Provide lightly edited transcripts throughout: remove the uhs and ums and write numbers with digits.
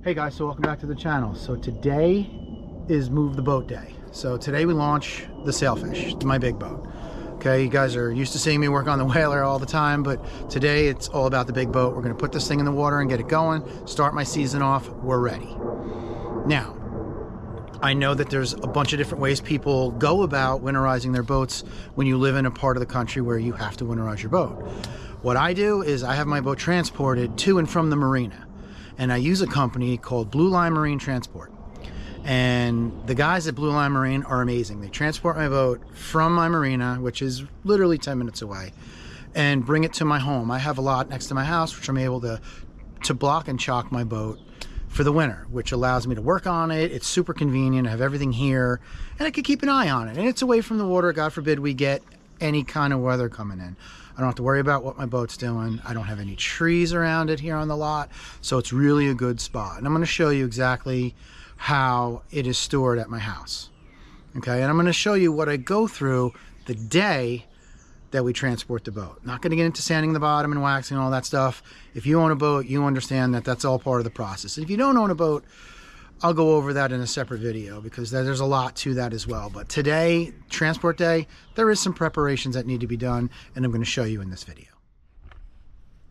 Hey guys, so welcome back to the channel. So today is Move the Boat Day. So today we launch the Sailfish, my big boat. Okay, you guys are used to seeing me work on the Whaler all the time, but today it's all about the big boat. We're gonna put this thing in the water and get it going, start my season off, we're ready. Now, I know that there's a bunch of different ways people go about winterizing their boats when you live in a part of the country where you have to winterize your boat. What I do is I have my boat transported to and from the marina. And I use a company called Blue Line Marine Transport. And the guys at Blue Line Marine are amazing. They transport my boat from my marina, which is literally 10 minutes away, and bring it to my home. I have a lot next to my house, which I'm able to block and chalk my boat for the winter, which allows me to work on it. It's super convenient. I have everything here, and I can keep an eye on it. And it's away from the water. God forbid we get any kind of weather coming in. I don't have to worry about what my boat's doing. I don't have any trees around it here on the lot, so it's really a good spot. And I'm going to show you exactly how it is stored at my house. Okay, and I'm going to show you what I go through the day that we transport the boat. Not going to get into sanding the bottom and waxing and all that stuff. If you own a boat, you understand that that's all part of the process. And if you don't own a boat, I'll go over that in a separate video because there's a lot to that as well. But today, transport day, there is some preparations that need to be done, and I'm going to show you in this video.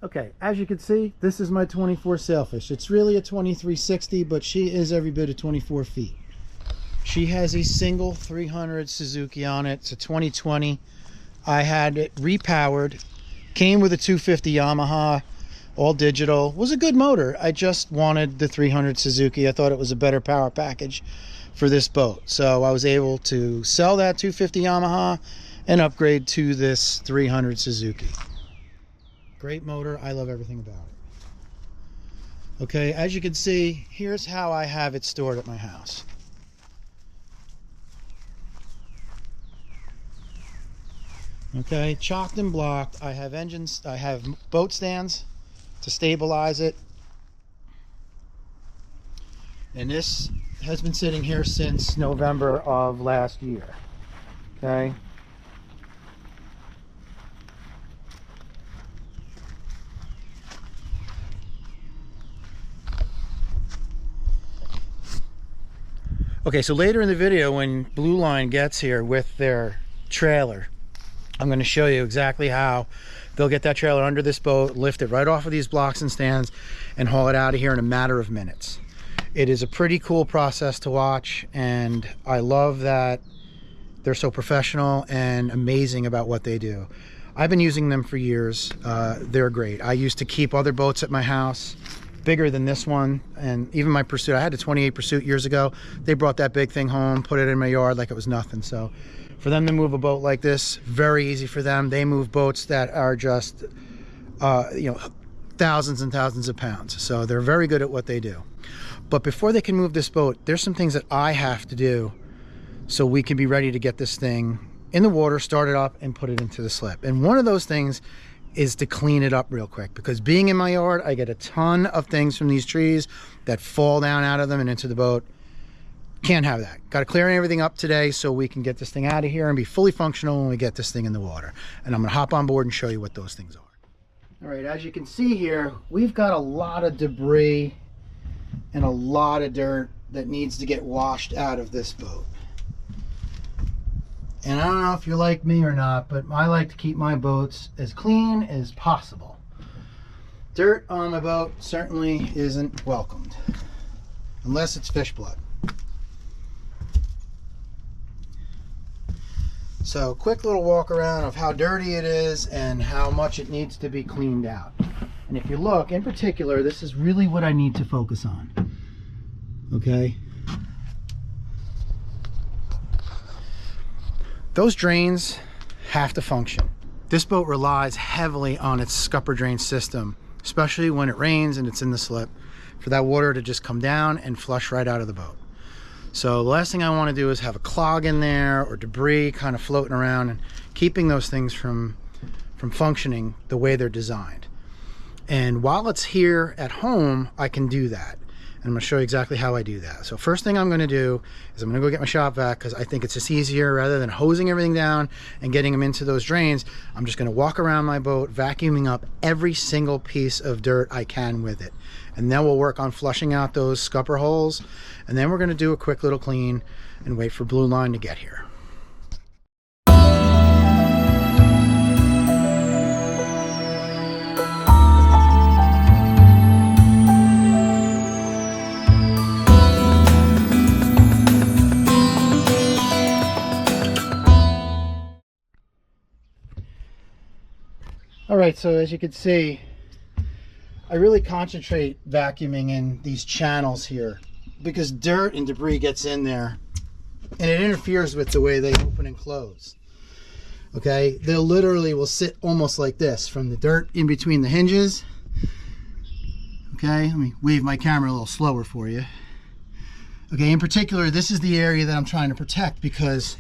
Okay, as you can see, this is my 24 Sailfish. It's really a 2360, but she is every bit of 24 feet. She has a single 300 Suzuki on it. It's a 2020. I had it repowered, came with a 250 Yamaha, all digital. Was a good motor. I just wanted the 300 Suzuki. I thought it was a better power package for this boat. So I was able to sell that 250 Yamaha and upgrade to this 300 Suzuki. Great motor. I love everything about it. Okay, as you can see, here's how I have it stored at my house. Okay, chalked and blocked. I have engines, I have boat stands to stabilize it, and this has been sitting here since November of last year. Okay, so later in the video when Blue Line gets here with their trailer, I'm going to show you exactly how they'll get that trailer under this boat, lift it right off of these blocks and stands, and haul it out of here in a matter of minutes. It is a pretty cool process to watch, and I love that they're so professional and amazing about what they do. I've been using them for years. They're great. I used to keep other boats at my house, bigger than this one, and even my Pursuit. I had a 28 Pursuit years ago. They brought that big thing home, put it in my yard like it was nothing. So for them to move a boat like this, very easy for them. They move boats that are just, you know, thousands and thousands of pounds. So they're very good at what they do. But before they can move this boat, there's some things that I have to do so we can be ready to get this thing in the water, start it up, and put it into the slip. And one of those things is to clean it up real quick, because being in my yard, I get a ton of things from these trees that fall down out of them and into the boat. Can't have that. Got to clear everything up today so we can get this thing out of here and be fully functional when we get this thing in the water. And I'm going to hop on board and show you what those things are. All right, as you can see here, we've got a lot of debris and a lot of dirt that needs to get washed out of this boat. And I don't know if you're like me or not, but I like to keep my boats as clean as possible. Dirt on my boat certainly isn't welcomed, unless it's fish blood. So quick little walk around of how dirty it is and how much it needs to be cleaned out. And if you look, in particular, this is really what I need to focus on. Okay. Those drains have to function. This boat relies heavily on its scupper drain system, especially when it rains and it's in the slip, for that water to just come down and flush right out of the boat. So the last thing I want to do is have a clog in there or debris kind of floating around and keeping those things from functioning the way they're designed. And while it's here at home, I can do that. I'm going to show you exactly how I do that. So first thing I'm going to do is I'm going to go get my shop vac, because I think it's just easier rather than hosing everything down and getting them into those drains. I'm just going to walk around my boat vacuuming up every single piece of dirt I can with it. And then we'll work on flushing out those scupper holes. And then we're going to do a quick little clean and wait for Blue Line to get here. All right, so as you can see, I really concentrate vacuuming in these channels here, because dirt and debris gets in there and it interferes with the way they open and close. Okay, they literally will sit almost like this, from the dirt in between the hinges. Okay, let me wave my camera a little slower for you. Okay, in particular, this is the area that I'm trying to protect, because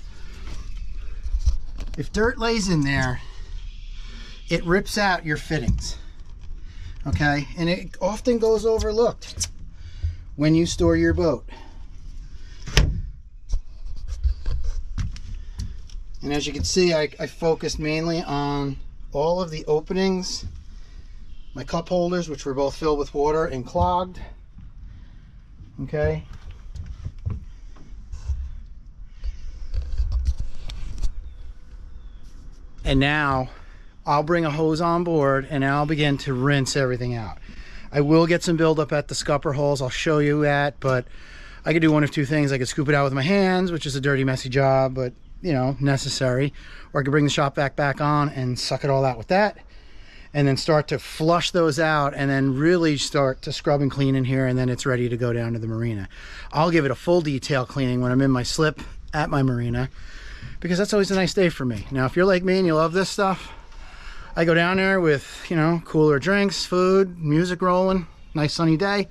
if dirt lays in there, it rips out your fittings. Okay, and it often goes overlooked when you store your boat. And as you can see, I focused mainly on all of the openings, my cup holders, which were both filled with water and clogged. Okay. And now I'll bring a hose on board and I'll begin to rinse everything out. I will get some buildup at the scupper holes. I'll show you that, but I could do one of two things. I could scoop it out with my hands, which is a dirty, messy job, but you know, necessary. Or I could bring the shop vac back on and suck it all out with that, and then start to flush those out, and then really start to scrub and clean in here, and then it's ready to go down to the marina. I'll give it a full detail cleaning when I'm in my slip at my marina, because that's always a nice day for me. Now, if you're like me and you love this stuff, I go down there with, you know, cooler drinks, food, music rolling, nice sunny day,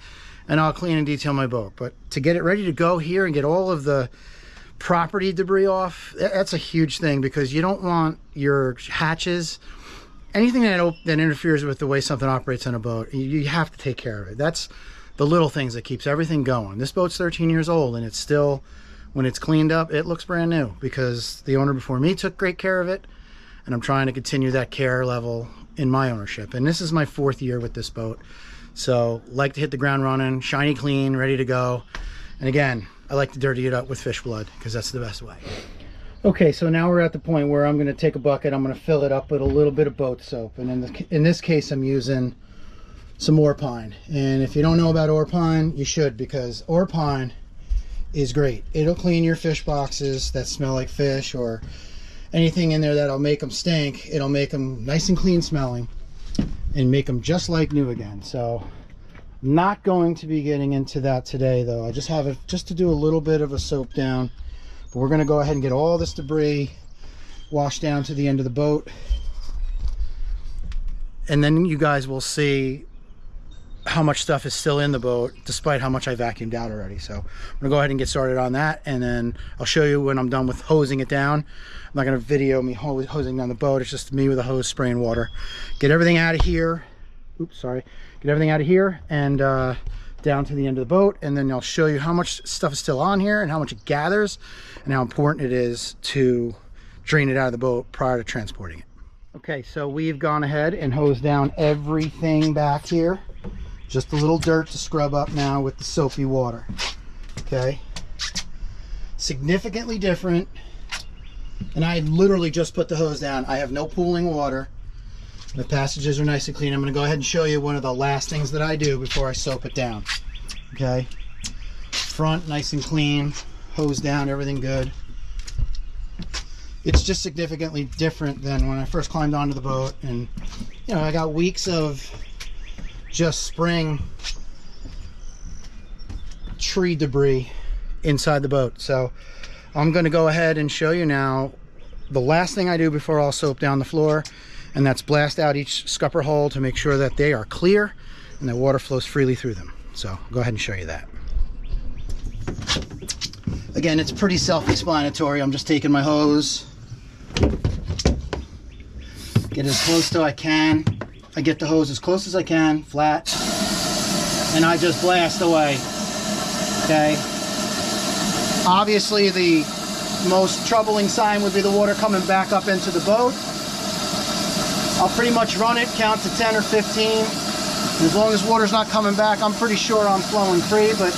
and I'll clean and detail my boat. But to get it ready to go here and get all of the property debris off, that's a huge thing, because you don't want your hatches, anything that interferes with the way something operates on a boat, you have to take care of it. That's the little things that keeps everything going. This boat's 13 years old, and it's still, when it's cleaned up, it looks brand new, because the owner before me took great care of it. And I'm trying to continue that care level in my ownership. And this is my 4th year with this boat. So like to hit the ground running, shiny clean, ready to go. And again, I like to dirty it up with fish blood, because that's the best way. Okay, so now we're at the point where I'm going to take a bucket, I'm going to fill it up with a little bit of boat soap. And in this case, I'm using some Orpine. And if you don't know about Orpine, you should, because Orpine is great. It'll clean your fish boxes that smell like fish, or anything in there that'll make them stink. It'll make them nice and clean smelling and make them just like new again. So not going to be getting into that today, though. I just have it just to do a little bit of a soap down, but we're going to go ahead and get all this debris washed down to the end of the boat, and then you guys will see how much stuff is still in the boat despite how much I vacuumed out already. So I'm gonna go ahead and get started on that, and then I'll show you when I'm done with hosing it down. I'm not gonna video me hosing down the boat. It's just me with a hose spraying water. Get everything out of here. Oops, sorry. Get everything out of here and down to the end of the boat, and then I'll show you how much stuff is still on here and how much it gathers and how important it is to drain it out of the boat prior to transporting it. Okay, so we've gone ahead and hosed down everything back here. Just a little dirt to scrub up now with the soapy water. Okay, significantly different, and I literally just put the hose down. I have no pooling water. The passages are nice and clean. I'm going to go ahead and show you one of the last things that I do before I soap it down. Okay, front nice and clean, hose down, everything good. It's just significantly different than when I first climbed onto the boat, and you know, I got weeks of just spraying tree debris inside the boat. So I'm going to go ahead and show you now the last thing I do before I'll soap down the floor, and that's blast out each scupper hole to make sure that they are clear and that water flows freely through them. So I'll go ahead and show you that. Again, it's pretty self-explanatory. I'm just taking my hose, get as close to I can. I get the hose as close as I can, flat, and I just blast away Okay. Obviously, the most troubling sign would be the water coming back up into the boat. I'll pretty much run it, count to 10 or 15. As long as water's not coming back, I'm pretty sure I'm flowing free, but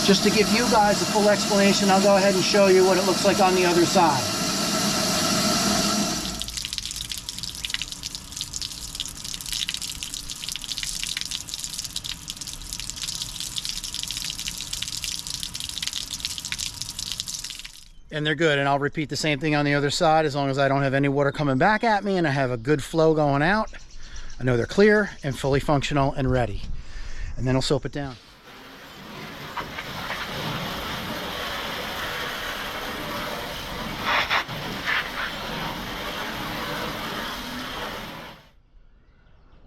just to give you guys a full explanation, I'll go ahead and show you what it looks like on the other side. And they're good, and I'll repeat the same thing on the other side as long as I don't have any water coming back at me and I have a good flow going out. I know they're clear and fully functional and ready. And then I'll soap it down.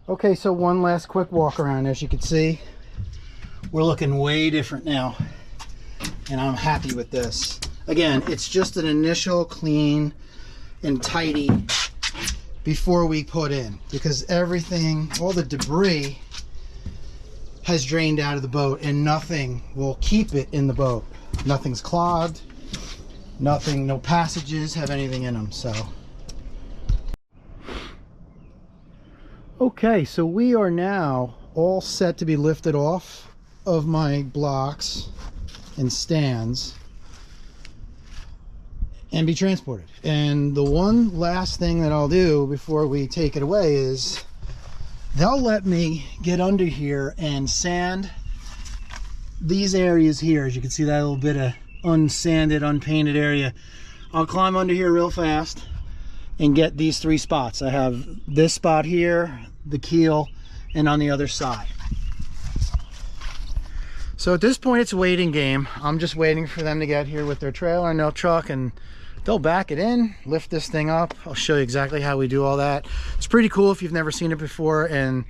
Okay, so one last quick walk around. As you can see, we're looking way different now, and I'm happy with this. Again, it's just an initial clean and tidy before we put in, because everything, all the debris has drained out of the boat, and nothing will keep it in the boat. Nothing's clogged, nothing, no passages have anything in them. So okay, so we are now all set to be lifted off of my blocks and stands and be transported. And the one last thing that I'll do before we take it away is they'll let me get under here and sand these areas here. As you can see, that little bit of unsanded, unpainted area. I'll climb under here real fast and get these 3 spots. I have this spot here, the keel, and on the other side. So at this point, it's a waiting game. I'm just waiting for them to get here with their trailer and their truck, and they'll back it in, lift this thing up. I'll show you exactly how we do all that. It's pretty cool if you've never seen it before. And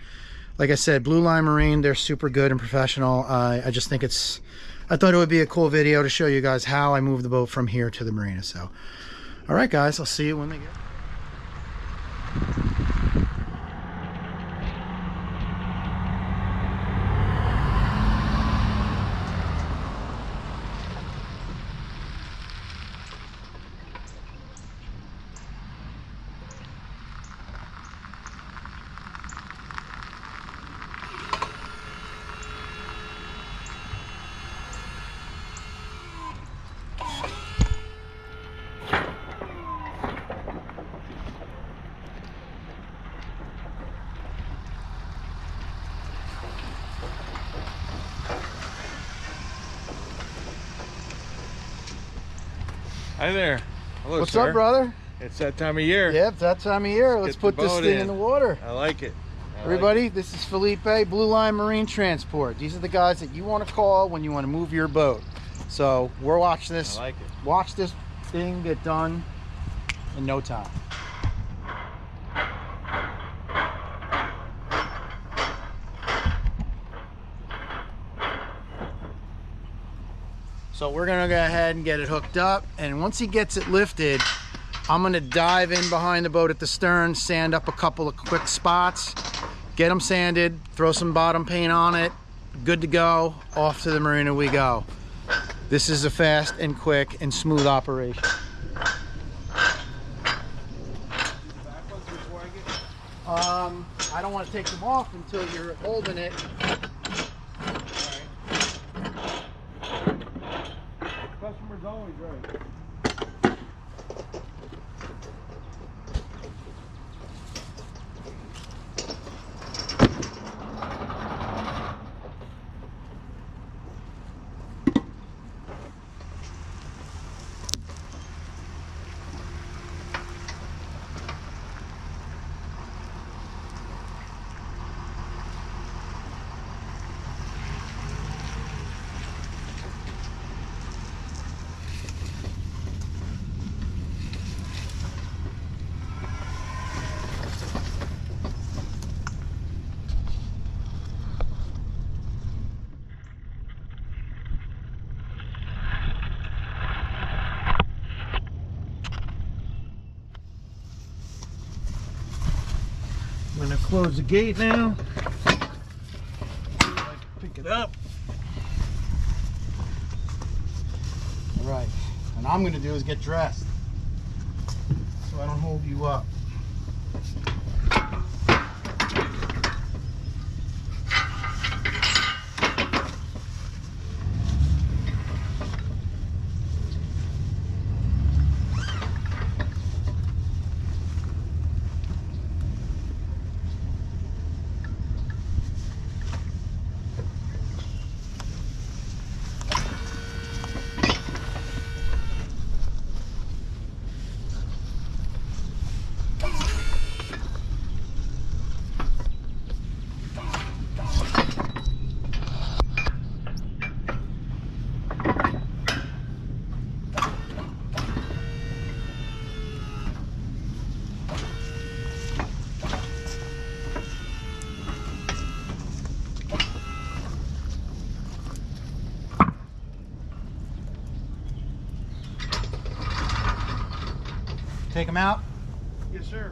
like I said, Blue Line Marine, they're super good and professional. I just think I thought it would be a cool video to show you guys how I move the boat from here to the marina. So, all right, guys, I'll see you when they get. Hi there. Hello, What's sir. up, brother? It's that time of year. Yep, it's that time of year. Let's put this thing in the water. I like it. Everybody, this is Felipe, Blue Line Marine Transport. These are the guys that you want to call when you want to move your boat. So we're watching this. I like it. Watch this thing get done in no time. So we're gonna go ahead and get it hooked up, and once he gets it lifted, I'm gonna dive in behind the boat at the stern, sand up a couple of quick spots, get them sanded, throw some bottom paint on it, good to go, off to the marina we go. This is a fast and quick and smooth operation. I don't want to take them off until you're holding it. Customer's always right. I'm gonna close the gate now. Pick it up. right. And I'm gonna do is get dressed so I don't hold you up. Take them out? Yes, sir.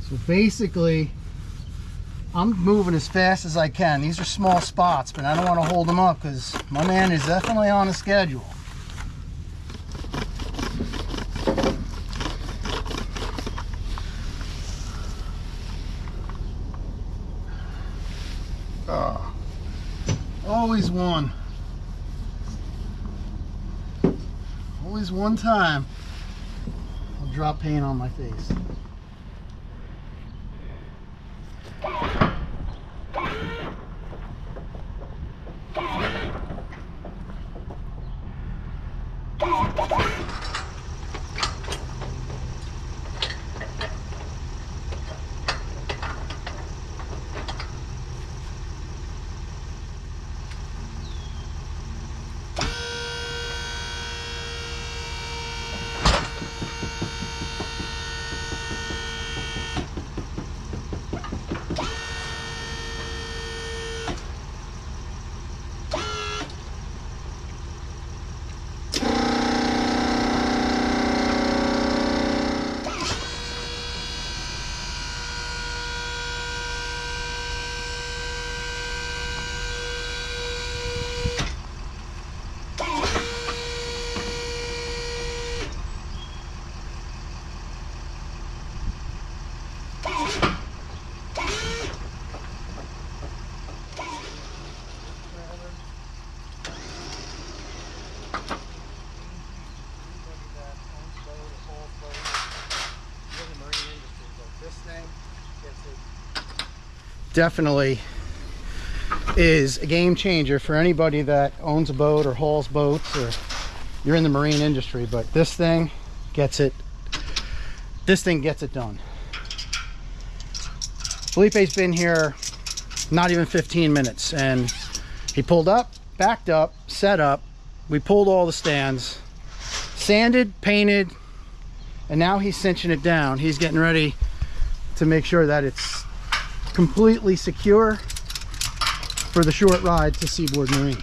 So basically, I'm moving as fast as I can. These are small spots, but I don't want to hold them up because my man is definitely on a schedule. Always one. Always one time. I'll drop paint on my face. Definitely is a game changer for anybody that owns a boat or hauls boats, or you're in the marine industry. But this thing gets it done. Felipe's been here not even 15 minutes, and he pulled up, backed up, set up, we pulled all the stands, sanded, painted, and now he's cinching it down. He's getting ready to make sure that it's completely secure for the short ride to Seaboard Marine.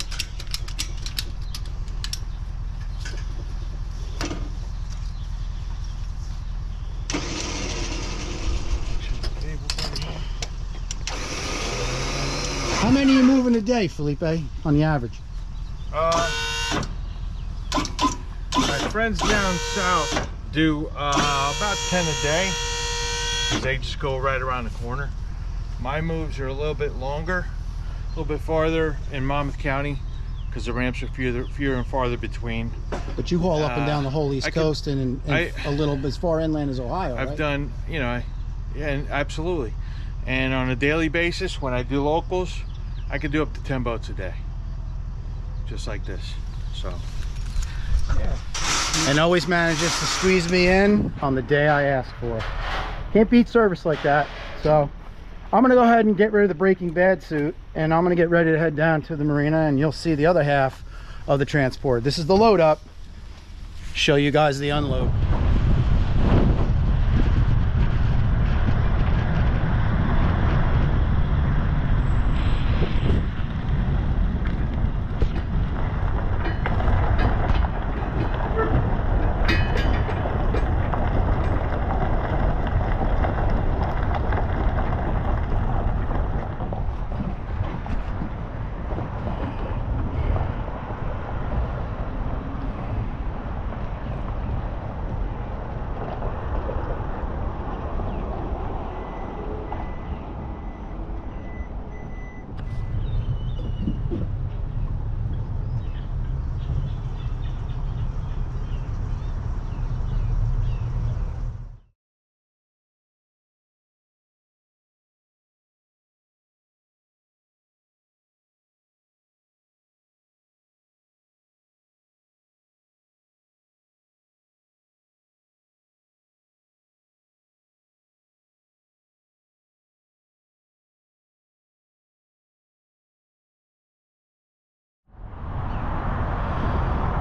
How many are you moving a day, Felipe, on the average? My friends down south do about 10 a day. because they just go right around the corner. My moves are a little bit longer, a little bit farther in Monmouth County, because the ramps are fewer and farther between. But you haul up and down the whole East Coast and a little bit as far inland as Ohio, I've right? done, you know, yeah, and absolutely. And on a daily basis, when I do locals, I can do up to 10 boats a day, just like this. So, yeah. And always manages to squeeze me in on the day I ask for. Can't beat service like that. So I'm gonna go ahead and get rid of the Breaking Bad suit, and I'm gonna get ready to head down to the marina, and you'll see the other half of the transport. This is the load up. Show you guys the unload.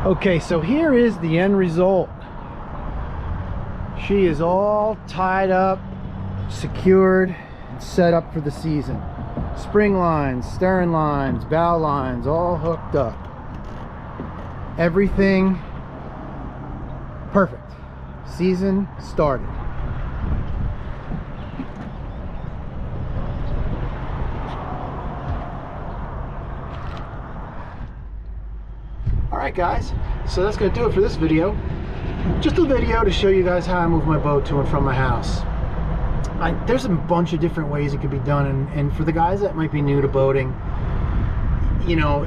Okay, so here is the end result. She is all tied up, secured, and set up for the season. Spring lines, stern lines, bow lines, all hooked up. Everything perfect. Season started. Alright guys, so that's going to do it for this video. Just a video to show you guys how I move my boat to and from my house. There's a bunch of different ways it could be done, and for the guys that might be new to boating, you know,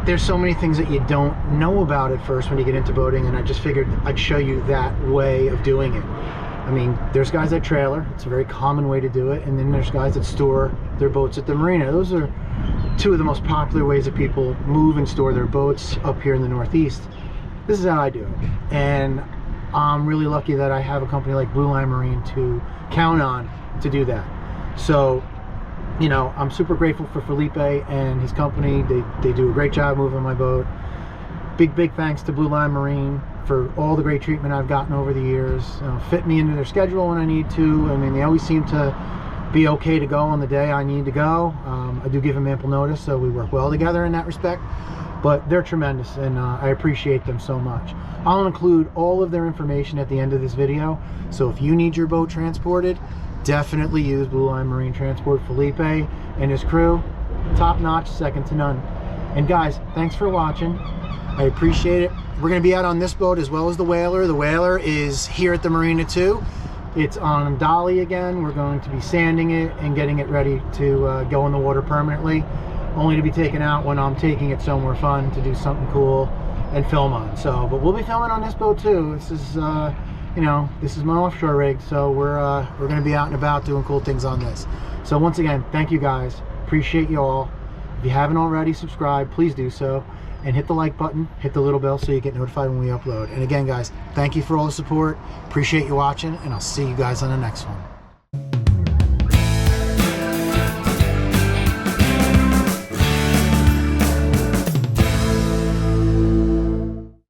there's so many things that you don't know about at first when you get into boating, and I just figured I'd show you that way of doing it. I mean, there's guys that trailer, it's a very common way to do it, and then there's guys that store their boats at the marina. Those are two of the most popular ways that people move and store their boats up here in the Northeast. This is how I do it, and I'm really lucky that I have a company like Blue Line Marine to count on to do that. So, you know, I'm super grateful for Felipe and his company. They do a great job moving my boat. Big thanks to Blue Line Marine for all the great treatment I've gotten over the years. Fit me into their schedule when I need to. I mean, they always seem to be okay to go on the day I need to go. I do give them ample notice, so we work well together in that respect. But they're tremendous, and I appreciate them so much. I'll include all of their information at the end of this video, so if you need your boat transported, definitely use Blue Line Marine Transport. Felipe and his crew, top notch, second to none. And guys, thanks for watching. I appreciate it. We're going to be out on this boat as well as the Whaler. The Whaler is here at the marina too. It's on dolly again. We're going to be sanding it and getting it ready to go in the water permanently, only to be taken out when I'm taking it somewhere fun to do something cool and film on. So, but we'll be filming on this boat too. This is, you know, this is my offshore rig, so we're going to be out and about doing cool things on this. So once again, thank you guys. Appreciate you all. If you haven't already subscribed, please do so. And hit the like button, hit the little bell so you get notified when we upload. And again, guys, thank you for all the support. Appreciate you watching, and I'll see you guys on the next one.